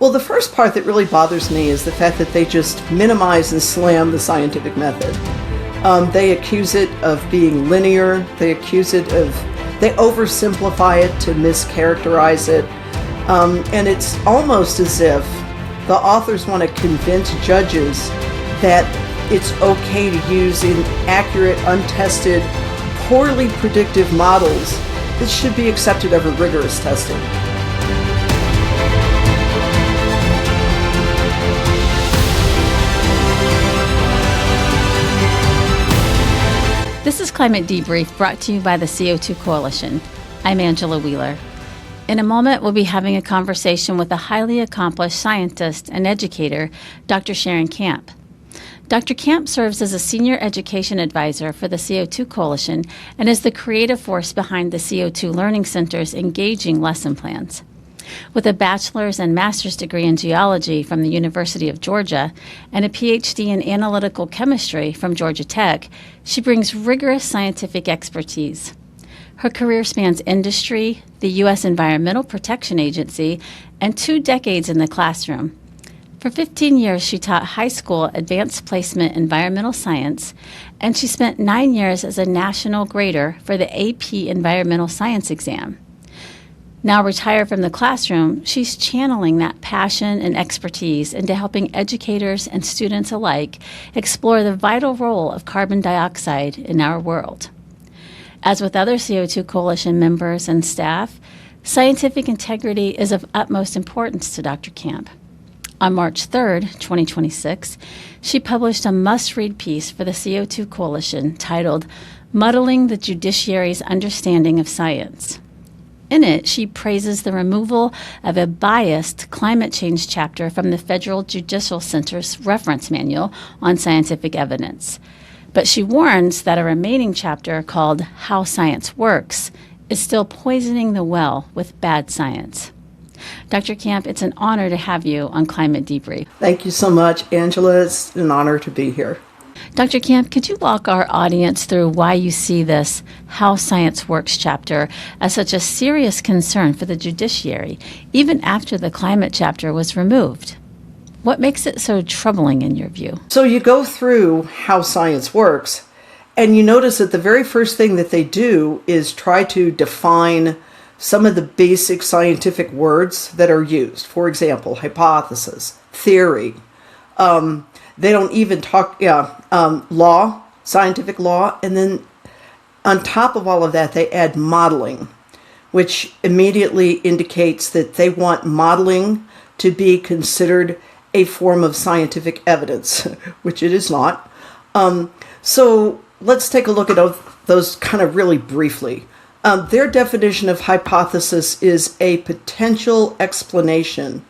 Well, the first part that really bothers me is the fact that they just minimize and slam the scientific method. They accuse it of being linear. They oversimplify it to mischaracterize it. And it's almost as if the authors want to convince judges that it's okay to use inaccurate, untested, poorly predictive models that should be accepted over rigorous testing. This is Climate Debrief, brought to you by the CO₂ Coalition. I'm Angela Wheeler. In a moment, we'll be having a conversation with a highly accomplished scientist and educator, Dr. Sharon Camp. Dr. Camp serves as a senior education advisor for the CO₂ Coalition and is the creative force behind the CO₂ Learning Center's engaging lesson plans. With a bachelor's and master's degree in geology from the University of Georgia and a PhD in analytical chemistry from Georgia Tech, she brings rigorous scientific expertise. Her career spans industry, the U.S. Environmental Protection Agency, and 2 decades in the classroom. For 15 years, she taught high school advanced placement environmental science, and she spent 9 years as a national grader for the AP Environmental Science exam. Now retired from the classroom, she's channeling that passion and expertise into helping educators and students alike explore the vital role of carbon dioxide in our world. As with other CO₂ Coalition members and staff, scientific integrity is of utmost importance to Dr. Camp. On March 3rd, 2026, she published a must-read piece for the CO₂ Coalition titled Muddling the Judiciary's Understanding of Science. In it, she praises the removal of a biased climate change chapter from the Federal Judicial Center's reference manual on scientific evidence. But she warns that a remaining chapter called How Science Works is still poisoning the well with bad science. Dr. Camp, it's an honor to have you on Climate Debrief. Thank you so much, Angela. It's an honor to be here. Dr. Camp, could you walk our audience through why you see this How Science Works chapter as such a serious concern for the judiciary, even after the climate chapter was removed? What makes it so troubling in your view? So you go through How Science Works, and you notice that the very first thing that they do is try to define some of the basic scientific words that are used. For example, hypothesis, theory. They don't even talk law, scientific law, and then on top of all of that, they add modeling, which immediately indicates that they want modeling to be considered a form of scientific evidence, which it is not. So let's take a look at those kind of really briefly. Their definition of hypothesis is a potential explanation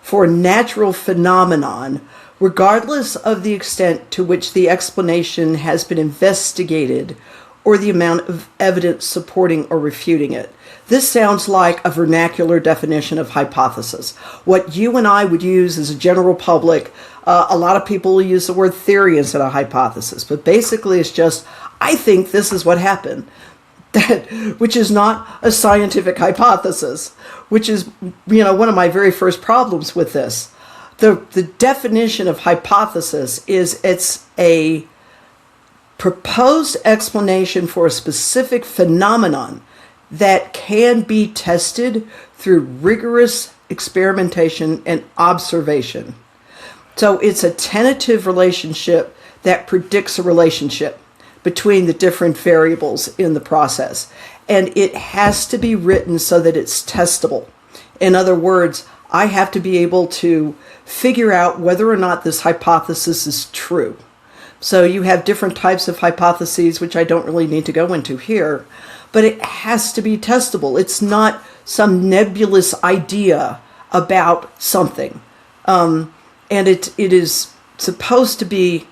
for a natural phenomenon, regardless of the extent to which the explanation has been investigated or the amount of evidence supporting or refuting it. This sounds like a vernacular definition of hypothesis. What you and I would use as a general public, a lot of people will use the word theory instead of hypothesis, but basically it's just, I think this is what happened. Which is not a scientific hypothesis, which is, one of my very first problems with this. The definition of hypothesis is it's a proposed explanation for a specific phenomenon that can be tested through rigorous experimentation and observation. So it's a tentative relationship that predicts a relationship between the different variables in the process. And it has to be written so that it's testable. In other words, I have to be able to figure out whether or not this hypothesis is true. So you have different types of hypotheses, which I don't really need to go into here, but it has to be testable. It's not some nebulous idea about something. And it is supposed to be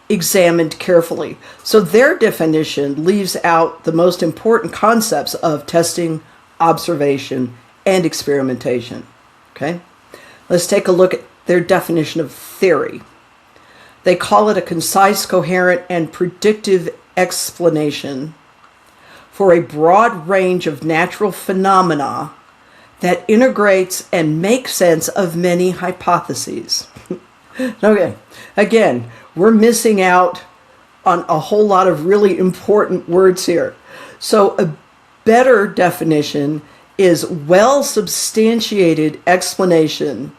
examined carefully. So their definition leaves out the most important concepts of testing, observation, and experimentation. Okay? Let's take a look at their definition of theory. They call it a concise, coherent, and predictive explanation for a broad range of natural phenomena that integrates and makes sense of many hypotheses. Okay, again, we're missing out on a whole lot of really important words here. So a better definition is well-substantiated explanation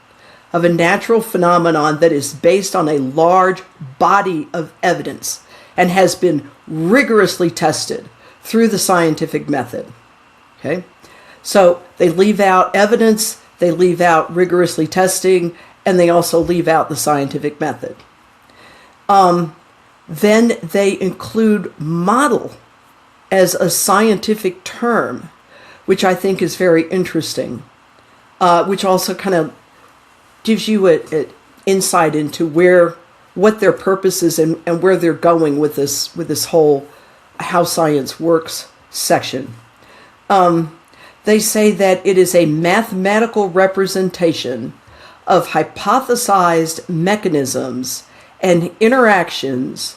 of a natural phenomenon that is based on a large body of evidence and has been rigorously tested through the scientific method. Okay? So they leave out evidence, they leave out rigorously testing, and they also leave out the scientific method. Then they include model as a scientific term, which I think is very interesting, which also kind of gives you an insight into what their purpose is and where they're going with this whole how science works section. They say that it is a mathematical representation of hypothesized mechanisms and interactions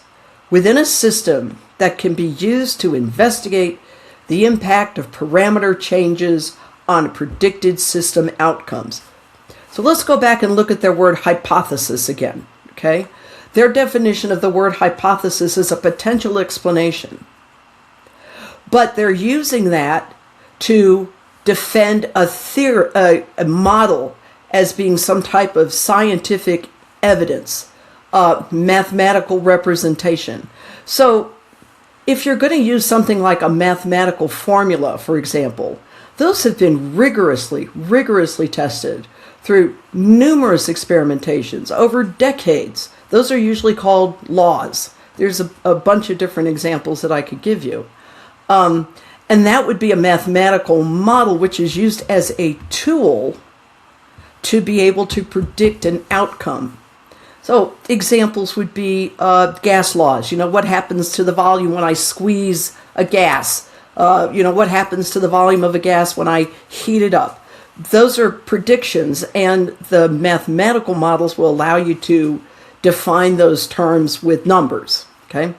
within a system that can be used to investigate the impact of parameter changes on predicted system outcomes. So let's go back and look at their word hypothesis again, okay? Their definition of the word hypothesis is a potential explanation. But they're using that to defend a model as being some type of scientific evidence, mathematical representation. So if you're going to use something like a mathematical formula, for example, those have been rigorously tested through numerous experimentations over decades. Those are usually called laws. There's a bunch of different examples that I could give you. And that would be a mathematical model which is used as a tool to be able to predict an outcome. So examples would be gas laws. You know, what happens to the volume when I squeeze a gas? What happens to the volume of a gas when I heat it up? Those are predictions, and the mathematical models will allow you to define those terms with numbers, okay?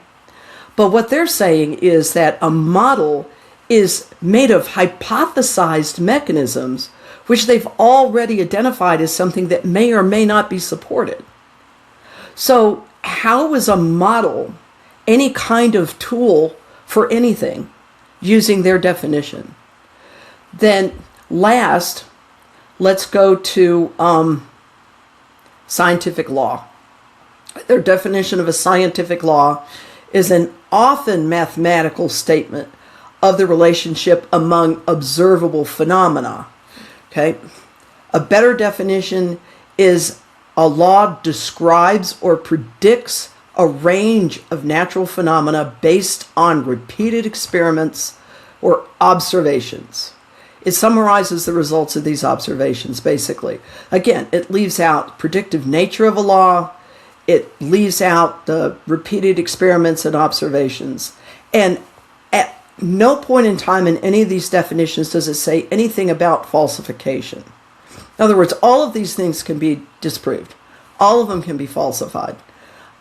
But what they're saying is that a model is made of hypothesized mechanisms which they've already identified as something that may or may not be supported. So how is a model any kind of tool for anything using their definition? Then last, let's go to scientific law. Their definition of a scientific law is an often mathematical statement of the relationship among observable phenomena. Okay? A better definition is a law describes or predicts a range of natural phenomena based on repeated experiments or observations. It summarizes the results of these observations, basically. Again, it leaves out predictive nature of a law. It leaves out the repeated experiments and observations. And at no point in time in any of these definitions does it say anything about falsification. In other words, all of these things can be disproved. All of them can be falsified.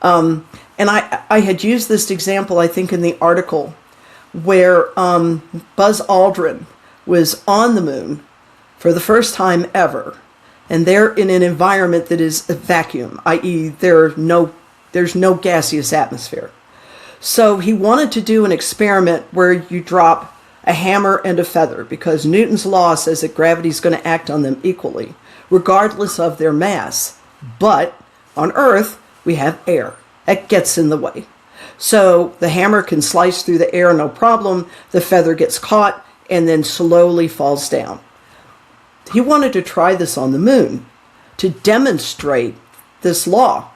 And I had used this example, I think, in the article where Buzz Aldrin was on the moon for the first time ever. And they're in an environment that is a vacuum, i.e. there's no gaseous atmosphere. So he wanted to do an experiment where you drop a hammer and a feather, because Newton's law says that gravity is going to act on them equally, regardless of their mass. But on Earth, we have air. That gets in the way. So the hammer can slice through the air, no problem. The feather gets caught and then slowly falls down. He wanted to try this on the moon to demonstrate this law.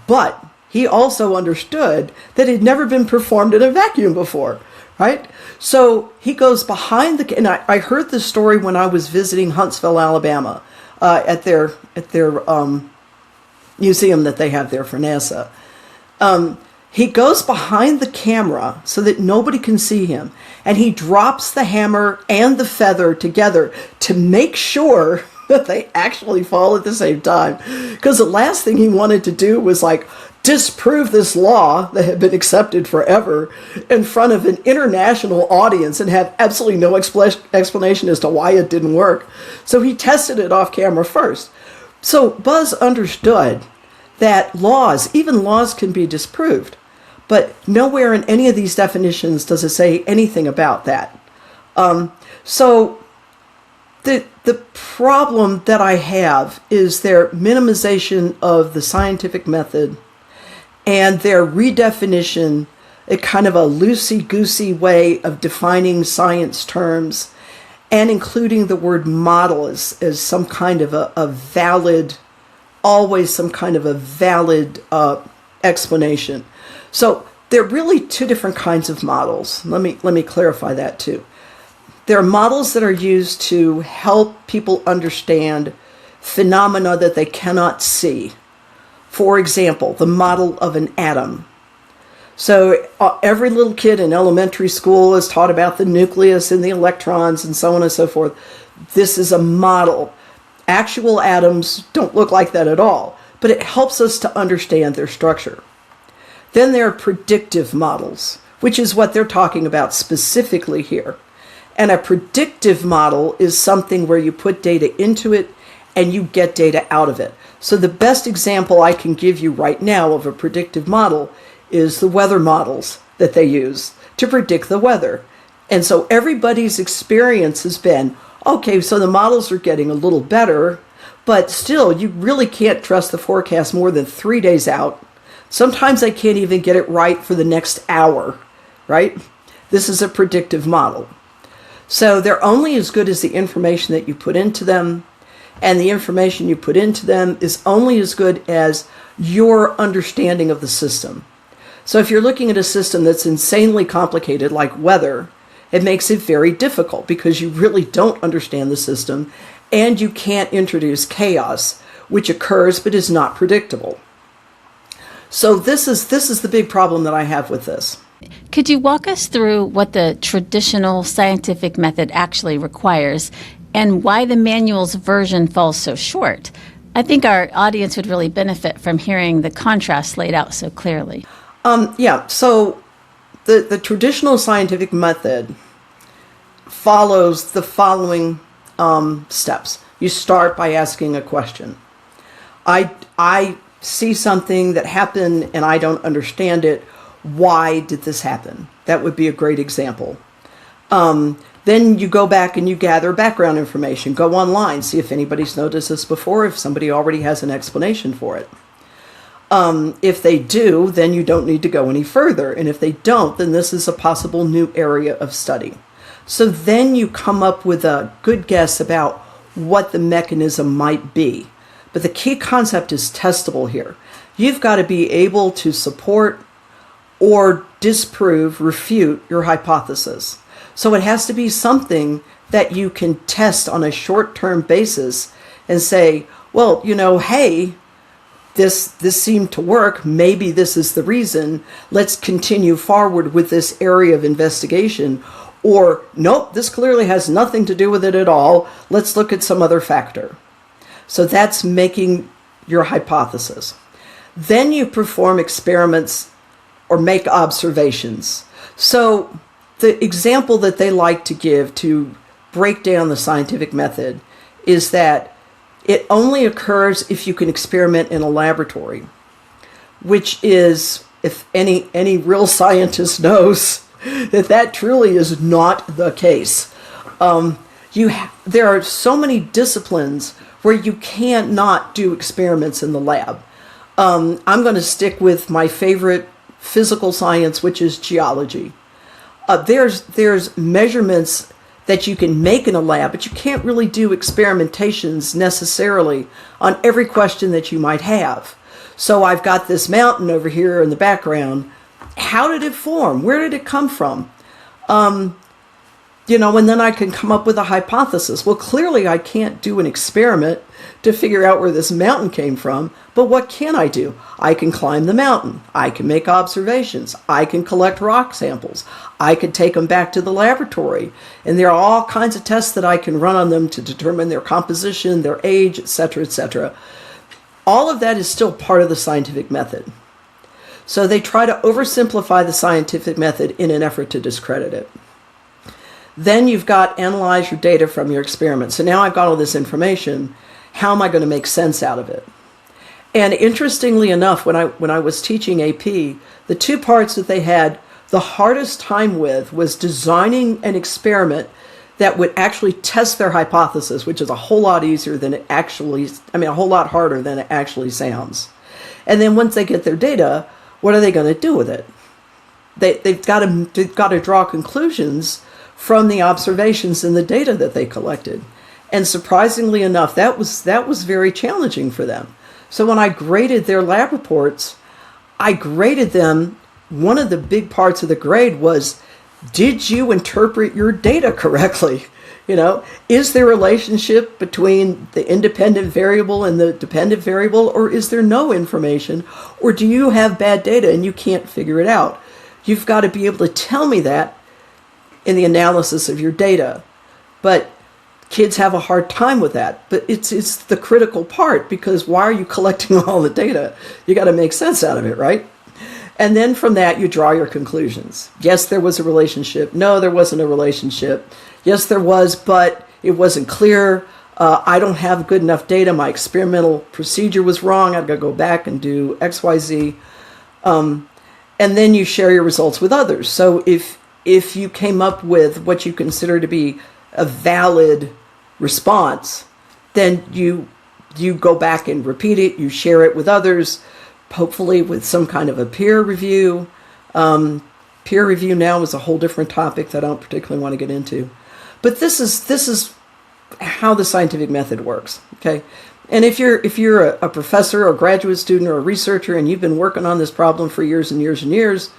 But he also understood that it had never been performed in a vacuum before, right? So he goes behind the, and I heard this story when I was visiting Huntsville, Alabama, at their museum that they have there for NASA. He goes behind the camera so that nobody can see him, and he drops the hammer and the feather together to make sure that they actually fall at the same time. Because the last thing he wanted to do was like disprove this law that had been accepted forever in front of an international audience and have absolutely no explanation as to why it didn't work. So he tested it off camera first. So Buzz understood that laws, even laws, can be disproved. But nowhere in any of these definitions does it say anything about that. So the problem that I have is their minimization of the scientific method and their redefinition, a kind of a loosey-goosey way of defining science terms and including the word model as some kind of a valid, always some kind of a valid explanation. So there are really two different kinds of models. Let me clarify that too. There are models that are used to help people understand phenomena that they cannot see. For example, the model of an atom. So every little kid in elementary school is taught about the nucleus and the electrons and so on and so forth. This is a model. Actual atoms don't look like that at all, but it helps us to understand their structure. Then there are predictive models, which is what they're talking about specifically here. And a predictive model is something where you put data into it and you get data out of it. So the best example I can give you right now of a predictive model is the weather models that they use to predict the weather. And so everybody's experience has been, okay, so the models are getting a little better, but still you really can't trust the forecast more than 3 days out. Sometimes I can't even get it right for the next hour, right? This is a predictive model. So they're only as good as the information that you put into them, and the information you put into them is only as good as your understanding of the system. So if you're looking at a system that's insanely complicated, like weather, it makes it very difficult because you really don't understand the system, and you can't introduce chaos, which occurs but is not predictable. So this is the big problem that I have with this. Could you walk us through what the traditional scientific method actually requires and why the manual's version falls so short? I think our audience would really benefit from hearing the contrast laid out so clearly. So the traditional scientific method follows the following steps. You start by asking a question. I see something that happened and I don't understand it. Why did this happen? That would be a great example. Then you go back and you gather background information. Go online, see if anybody's noticed this before, if somebody already has an explanation for it. If they do, then you don't need to go any further. And if they don't, then this is a possible new area of study. So then you come up with a good guess about what the mechanism might be. But the key concept is testable here. You've got to be able to support or disprove, refute your hypothesis. So it has to be something that you can test on a short-term basis and say, well, hey, this seemed to work. Maybe this is the reason. Let's continue forward with this area of investigation. Or, nope, this clearly has nothing to do with it at all. Let's look at some other factor. So that's making your hypothesis. Then you perform experiments or make observations. So the example that they like to give to break down the scientific method is that it only occurs if you can experiment in a laboratory, which is, if any real scientist knows, that truly is not the case. There are so many disciplines where you can't not do experiments in the lab. I'm going to stick with my favorite physical science, which is geology. There's measurements that you can make in a lab, but you can't really do experimentations necessarily on every question that you might have. So I've got this mountain over here in the background. How did it form? Where did it come from? And then I can come up with a hypothesis. Well, clearly I can't do an experiment to figure out where this mountain came from, but what can I do? I can climb the mountain. I can make observations. I can collect rock samples. I can take them back to the laboratory. And there are all kinds of tests that I can run on them to determine their composition, their age, etc., etc. All of that is still part of the scientific method. So they try to oversimplify the scientific method in an effort to discredit it. Then you've got analyze your data from your experiment. So now I've got all this information. How am I going to make sense out of it? And interestingly enough, when I was teaching AP, the two parts that they had the hardest time with was designing an experiment that would actually test their hypothesis, which is a whole lot easier than a whole lot harder than it actually sounds. And then once they get their data, what are they going to do with it? They've got to draw conclusions from the observations and the data that they collected. And surprisingly enough, that was very challenging for them. So when I graded their lab reports, I graded them. One of the big parts of the grade was, did you interpret your data correctly? Is there a relationship between the independent variable and the dependent variable, or is there no information? Or do you have bad data and you can't figure it out? You've got to be able to tell me that in the analysis of your data. But kids have a hard time with that. But it's the critical part, because why are you collecting all the data? You got to make sense out of it, right? And then from that, you draw your conclusions. Yes, there was a relationship. No, there wasn't a relationship. Yes, there was, but it wasn't clear. I don't have good enough data. My experimental procedure was wrong. I've got to go back and do X, Y, Z. And then you share your results with others. So if you came up with what you consider to be a valid response, then you go back and repeat it. You share it with others, hopefully with some kind of a peer review. Peer review now is a whole different topic that I don't particularly want to get into. But this is how the scientific method works, okay? And if you're a professor or graduate student or a researcher and you've been working on this problem for years and years and years,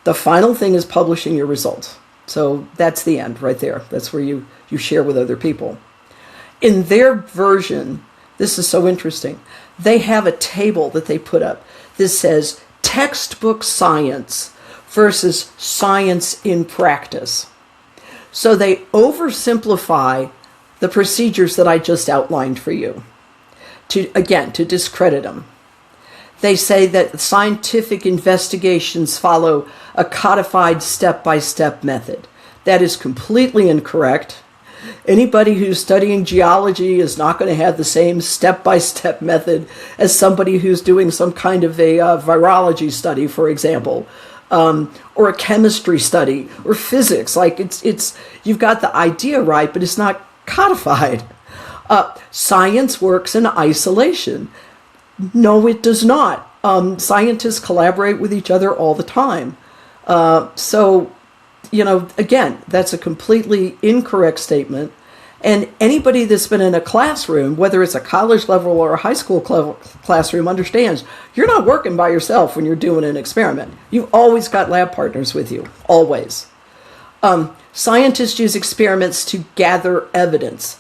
the final thing is publishing your results. So that's the end right there. That's where you share with other people. In their version, this is so interesting. They have a table that they put up. This says textbook science versus science in practice. So they oversimplify the procedures that I just outlined for you to discredit them. They say that scientific investigations follow a codified step-by-step method. That is completely incorrect. Anybody who's studying geology is not going to have the same step-by-step method as somebody who's doing some kind of a virology study, for example, or a chemistry study, or physics. Like it's you've got the idea right, but it's not codified. Science works in isolation. No, it does not. Scientists collaborate with each other all the time. So, again, that's a completely incorrect statement. And anybody that's been in a classroom, whether it's a college level or a high school classroom, understands you're not working by yourself when you're doing an experiment. You've always got lab partners with you, always. Scientists use experiments to gather evidence.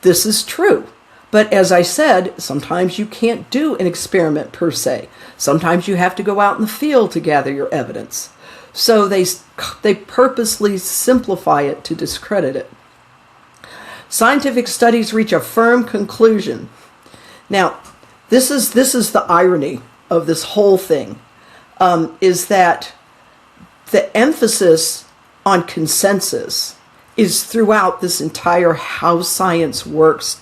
This is true. But as I said, sometimes you can't do an experiment per se. Sometimes you have to go out in the field to gather your evidence. So they purposely simplify it to discredit it. Scientific studies reach a firm conclusion. Now, this is the irony of this whole thing, is that the emphasis on consensus is throughout this entire how science works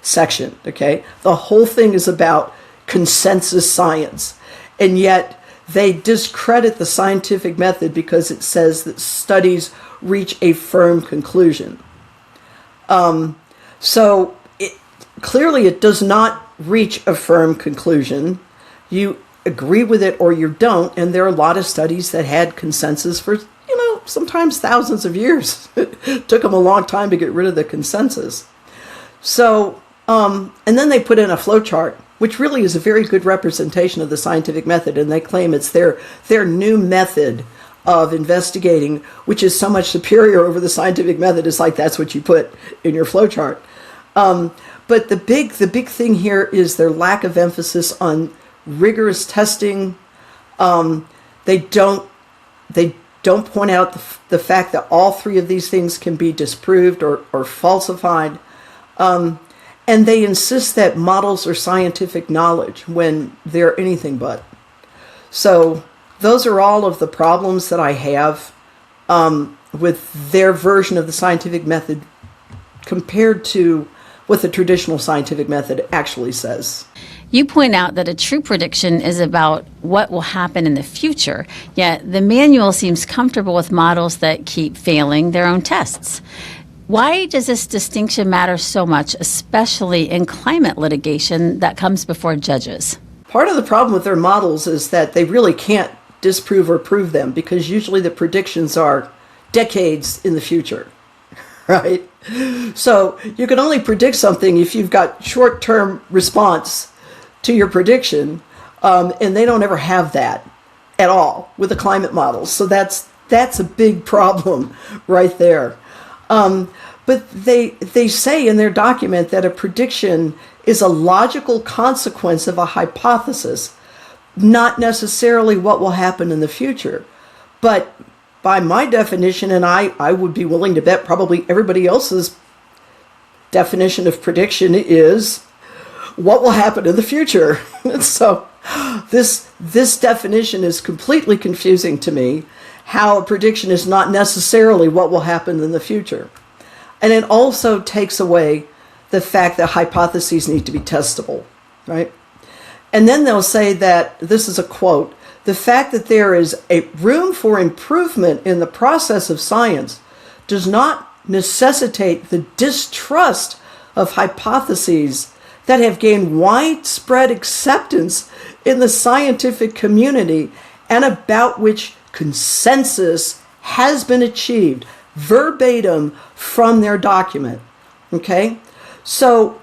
section, okay? The whole thing is about consensus science. And yet they discredit the scientific method because it says that studies reach a firm conclusion. So clearly it does not reach a firm conclusion. You agree with it or you don't, and there are a lot of studies that had consensus for, sometimes thousands of years. It took them a long time to get rid of the consensus. So, and then they put in a flowchart, which really is a very good representation of the scientific method, and they claim it's their new method of investigating, which is so much superior over the scientific method. It's like that's what you put in your flowchart. But the big thing here is their lack of emphasis on rigorous testing. They don't point out the fact that all three of these things can be disproved or falsified. And they insist that models are scientific knowledge when they're anything but. So those are all of the problems that I have with their version of the scientific method compared to what the traditional scientific method actually says. You point out that a true prediction is about what will happen in the future, yet the manual seems comfortable with models that keep failing their own tests. Why does this distinction matter so much, especially in climate litigation that comes before judges? Part of the problem with their models is that they really can't disprove or prove them because usually the predictions are decades in the future, right? So you can only predict something if you've got short-term response to your prediction, and they don't ever have that at all with the climate models. So that's a big problem right there. But they say in their document that a prediction is a logical consequence of a hypothesis, not necessarily what will happen in the future. But by my definition, and I would be willing to bet probably everybody else's definition of prediction is what will happen in the future. So this definition is completely confusing to me, how a prediction is not necessarily what will happen in the future. And it also takes away the fact that hypotheses need to be testable, right? And then they'll say that, this is a quote, the fact that there is a room for improvement in the process of science does not necessitate the distrust of hypotheses that have gained widespread acceptance in the scientific community and about which consensus has been achieved verbatim from their document. Okay, so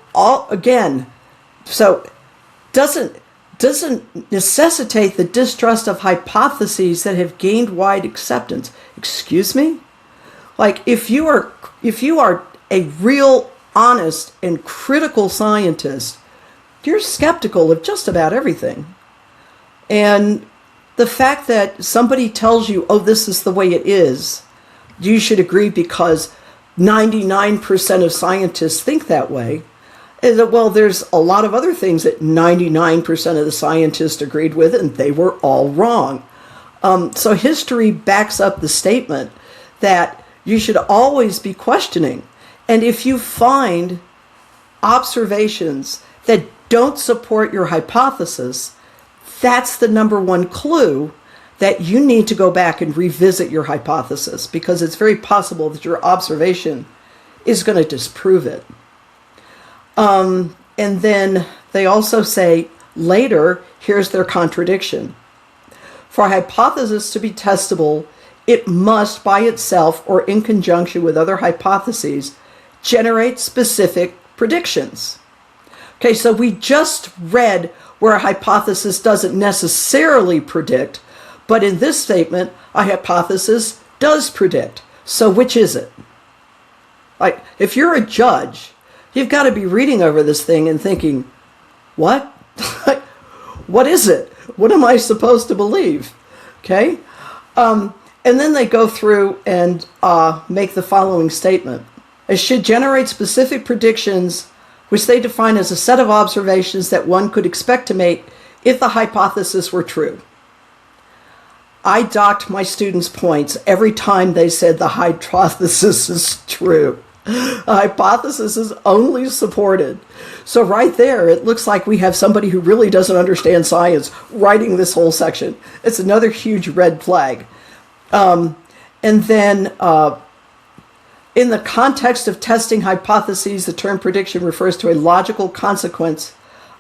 doesn't necessitate the distrust of hypotheses that have gained wide acceptance. Excuse me? Like if you are a real honest and critical scientist, you're skeptical of just about everything. And the fact that somebody tells you, oh, this is the way it is, you should agree because 99% of scientists think that way, is that, well, there's a lot of other things that 99% of the scientists agreed with, and they were all wrong. So history backs up the statement that you should always be questioning. And if you find observations that don't support your hypothesis, that's the number one clue that you need to go back and revisit your hypothesis, because it's very possible that your observation is going to disprove it. And then they also say later, here's their contradiction. For a hypothesis to be testable, it must by itself or in conjunction with other hypotheses generate specific predictions. Okay, so we just read where a hypothesis doesn't necessarily predict, but in this statement, a hypothesis does predict. So which is it? Like, if you're a judge, you've got to be reading over this thing and thinking, what? What is it? What am I supposed to believe? Okay? And then they go through and make the following statement. It should generate specific predictions, which they define as a set of observations that one could expect to make if the hypothesis were true. I docked my students points every time they said the hypothesis is true. The hypothesis is only supported. So right there, it looks like we have somebody who really doesn't understand science writing this whole section. It's another huge red flag. And then in the context of testing hypotheses, the term prediction refers to a logical consequence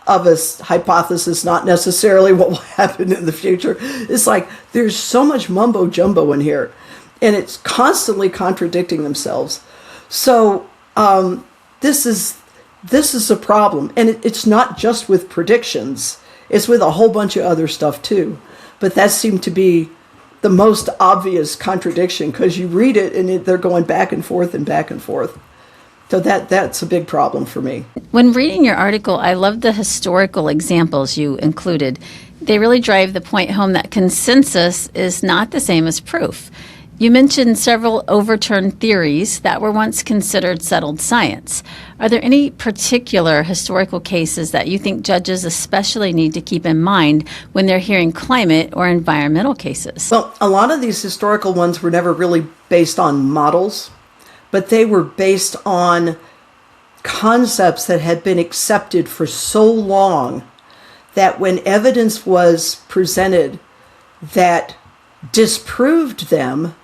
of a hypothesis, not necessarily what will happen in the future. It's like there's so much mumbo jumbo in here, and it's constantly contradicting themselves. So this is a problem, and it's not just with predictions; it's with a whole bunch of other stuff too. But that seemed to be the most obvious contradiction, because you read it and they're going back and forth and back and forth. So that's a big problem for me. When reading your article, I love the historical examples you included. They really drive the point home that consensus is not the same as proof. You mentioned several overturned theories that were once considered settled science. Are there any particular historical cases that you think judges especially need to keep in mind when they're hearing climate or environmental cases? Well, a lot of these historical ones were never really based on models, but they were based on concepts that had been accepted for so long that when evidence was presented that disproved them,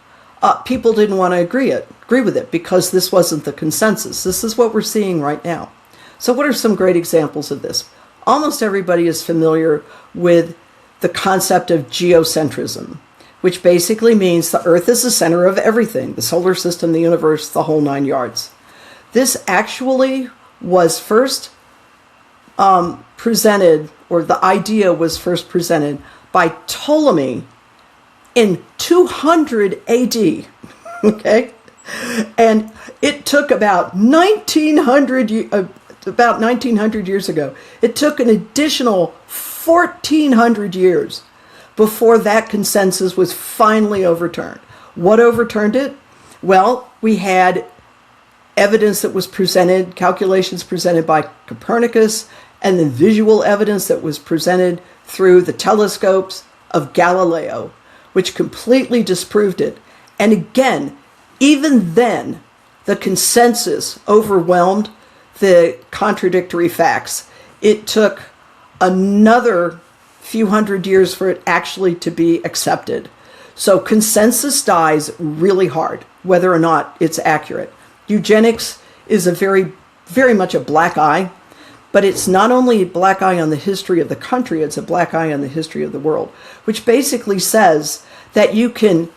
people didn't want to agree with it because this wasn't the consensus. This is what we're seeing right now. So what are some great examples of this? Almost everybody is familiar with the concept of geocentrism, which basically means the Earth is the center of everything, the solar system, the universe, the whole 9 yards. This actually was first presented, or the idea was first presented by Ptolemy in 200 AD, okay? And it took about 1900 years ago. It took an additional 1400 years before that consensus was finally overturned. What overturned it? Well, we had evidence that was presented, calculations presented by Copernicus, and then visual evidence that was presented through the telescopes of Galileo, which completely disproved it. And again, even then, the consensus overwhelmed the contradictory facts. It took another few hundred years for it actually to be accepted. So consensus dies really hard, whether or not it's accurate. Eugenics is a very, very much a black eye, but it's not only a black eye on the history of the country, it's a black eye on the history of the world, which basically says that you can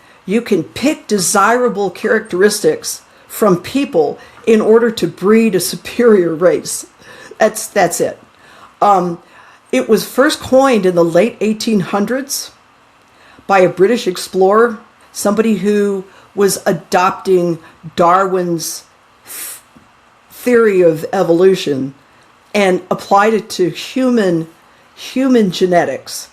pick desirable characteristics from people in order to breed a superior race. That's it. It was first coined in the late 1800s by a British explorer, somebody who was adopting Darwin's theory of evolution and applied it to human genetics.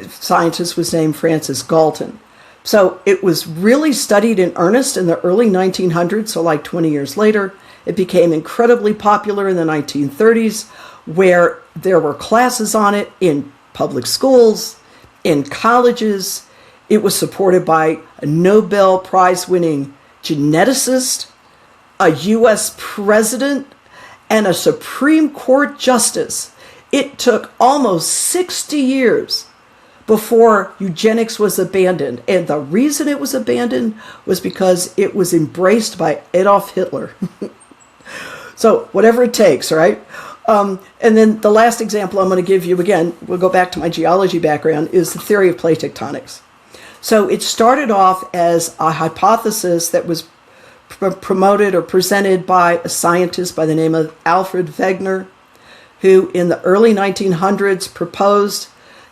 Scientist was named Francis Galton. So it was really studied in earnest in the early 1900s, so like 20 years later. It became incredibly popular in the 1930s, where there were classes on it in public schools, in colleges. It was supported by a Nobel Prize-winning geneticist, a U.S. president, and a Supreme Court justice. It took almost 60 years before eugenics was abandoned. And the reason it was abandoned was because it was embraced by Adolf Hitler. So whatever it takes, right? And then the last example I'm going to give you, again, we'll go back to my geology background, is the theory of plate tectonics. So it started off as a hypothesis that was promoted or presented by a scientist by the name of Alfred Wegener, who in the early 1900s proposed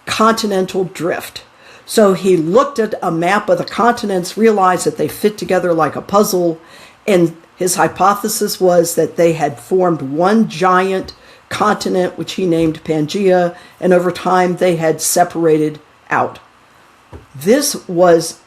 continental drift. So he looked at a map of the continents, realized that they fit together like a puzzle, and his hypothesis was that they had formed one giant continent, which he named Pangaea, and over time they had separated out. This was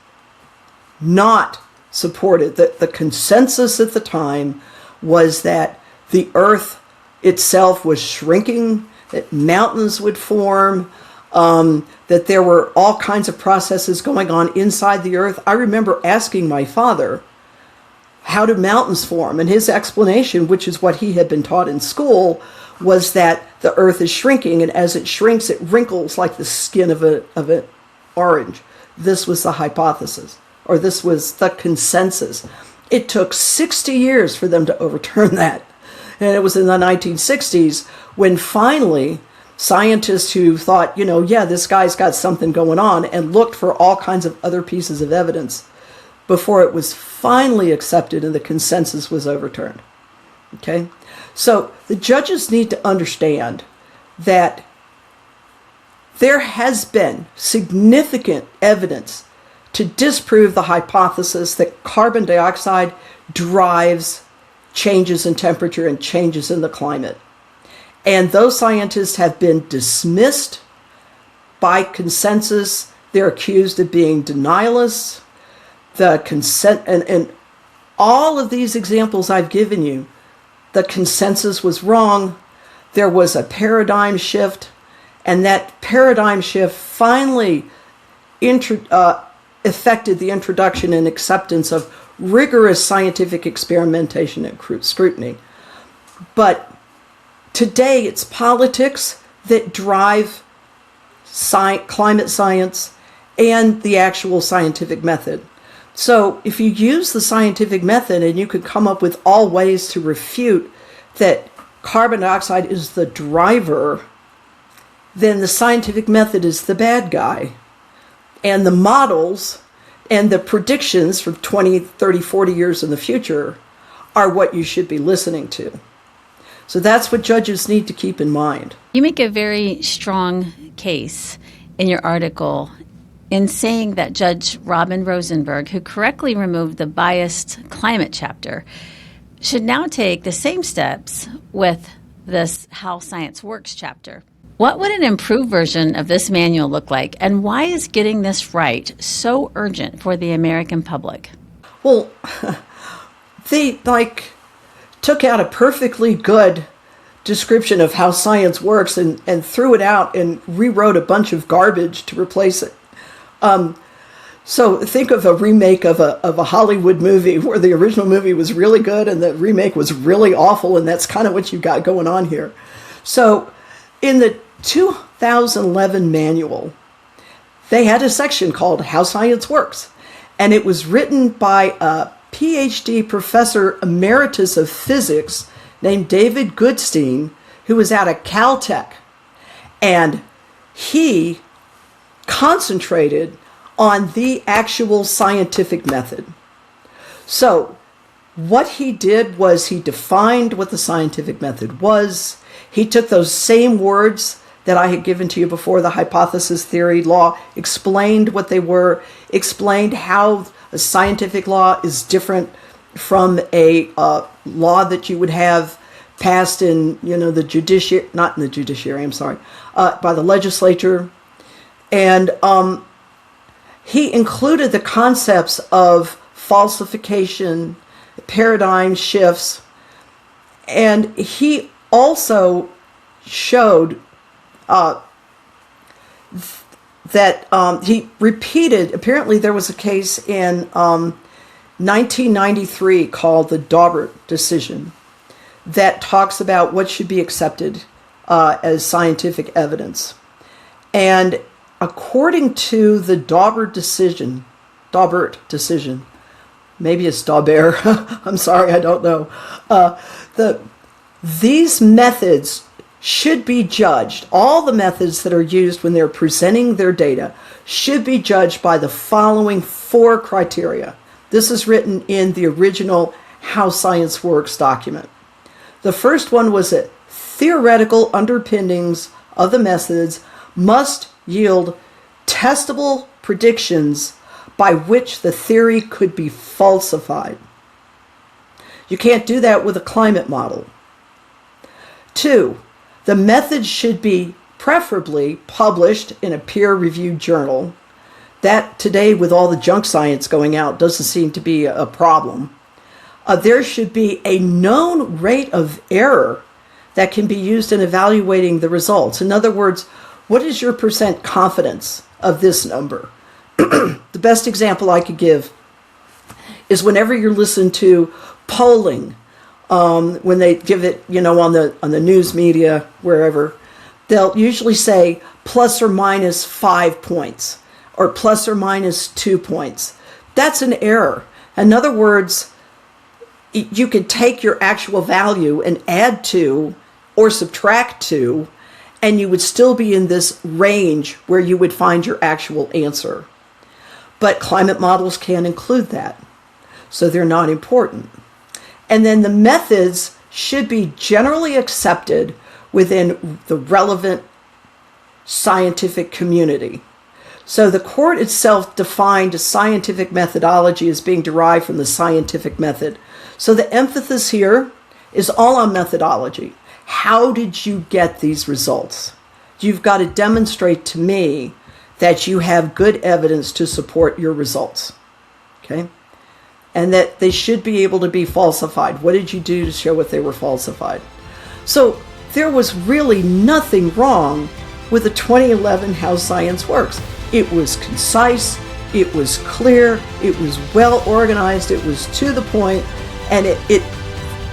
not supported. The consensus at the time was that the Earth itself was shrinking, that mountains would form, that there were all kinds of processes going on inside the Earth. I remember asking my father, how do mountains form? And his explanation, which is what he had been taught in school, was that the Earth is shrinking, and as it shrinks, it wrinkles like the skin of an orange. This was the hypothesis, or this was the consensus. It took 60 years for them to overturn that. And it was in the 1960s when finally scientists who thought, yeah, this guy's got something going on, and looked for all kinds of other pieces of evidence before it was finally accepted and the consensus was overturned. Okay? So the judges need to understand that there has been significant evidence to disprove the hypothesis that carbon dioxide drives changes in temperature and changes in the climate. And those scientists have been dismissed by consensus. They're accused of being denialists. And all of these examples I've given you, the consensus was wrong. There was a paradigm shift, and that paradigm shift finally affected the introduction and acceptance of rigorous scientific experimentation and scrutiny. But today it's politics that drive climate science and the actual scientific method. So if you use the scientific method and you can come up with all ways to refute that carbon dioxide is the driver, then the scientific method is the bad guy. And the models and the predictions for 20, 30, 40 years in the future are what you should be listening to. So that's what judges need to keep in mind. You make a very strong case in your article in saying that Judge Robin Rosenberg, who correctly removed the biased climate chapter, should now take the same steps with this How Science Works chapter. What would an improved version of this manual look like, and why is getting this right so urgent for the American public? Well, they took out a perfectly good description of how science works and threw it out and rewrote a bunch of garbage to replace it. So think of a remake of a Hollywood movie where the original movie was really good and the remake was really awful, and that's kind of what you got going on here. So in the 2011 manual, they had a section called How Science Works, and it was written by a PhD professor emeritus of physics named David Goodstein, who was out of Caltech, and he concentrated on the actual scientific method. So what he did was he defined what the scientific method was. He took those same words that I had given to you before, the hypothesis, theory, law, explained what they were, explained how a scientific law is different from a law that you would have passed in, the judiciary, not in the judiciary, by the legislature. And he included the concepts of falsification, paradigm shifts, and he also showed that he repeated, apparently there was a case in 1993 called the Daubert decision that talks about what should be accepted as scientific evidence. And according to the Daubert decision, maybe it's Daubert, I'm sorry, I don't know. These methods should be judged, all the methods that are used when they're presenting their data should be judged by the following 4 criteria. This is written in the original How Science Works document. The first one was that theoretical underpinnings of the methods must yield testable predictions by which the theory could be falsified. You can't do that with a climate model. 2, the method should be preferably published in a peer-reviewed journal. That today, with all the junk science going out, doesn't seem to be a problem. There should be a known rate of error that can be used in evaluating the results. In other words, what is your % confidence of this number? The best example I could give is whenever you're listening to polling, when they give it, on the news media, wherever, they'll usually say plus or minus 5 points or plus or minus 2 points. That's an error. In other words, you could take your actual value and add to or subtract to, and you would still be in this range where you would find your actual answer. But climate models can't include that, so they're not important. And then the methods should be generally accepted within the relevant scientific community. So the court itself defined scientific methodology as being derived from the scientific method. So the emphasis here is all on methodology. How did you get these results? You've got to demonstrate to me that you have good evidence to support your results, okay? And that they should be able to be falsified. What did you do to show what they were falsified? So there was really nothing wrong with the 2011 How Science Works. It was concise, it was clear, it was well organized, it was to the point, and it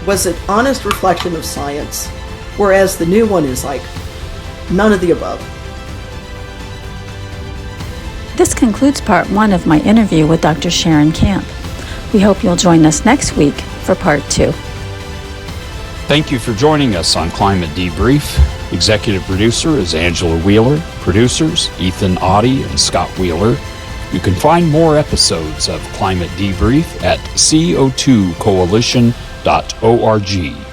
was an honest reflection of science. Whereas the new one is like none of the above. This concludes part 1 of my interview with Dr. Sharon Camp. We hope you'll join us next week for part 2. Thank you for joining us on Climate Debrief. Executive producer is Angela Wheeler. Producers, Ethan Oddie and Scott Wheeler. You can find more episodes of Climate Debrief at CO₂Coalition.org.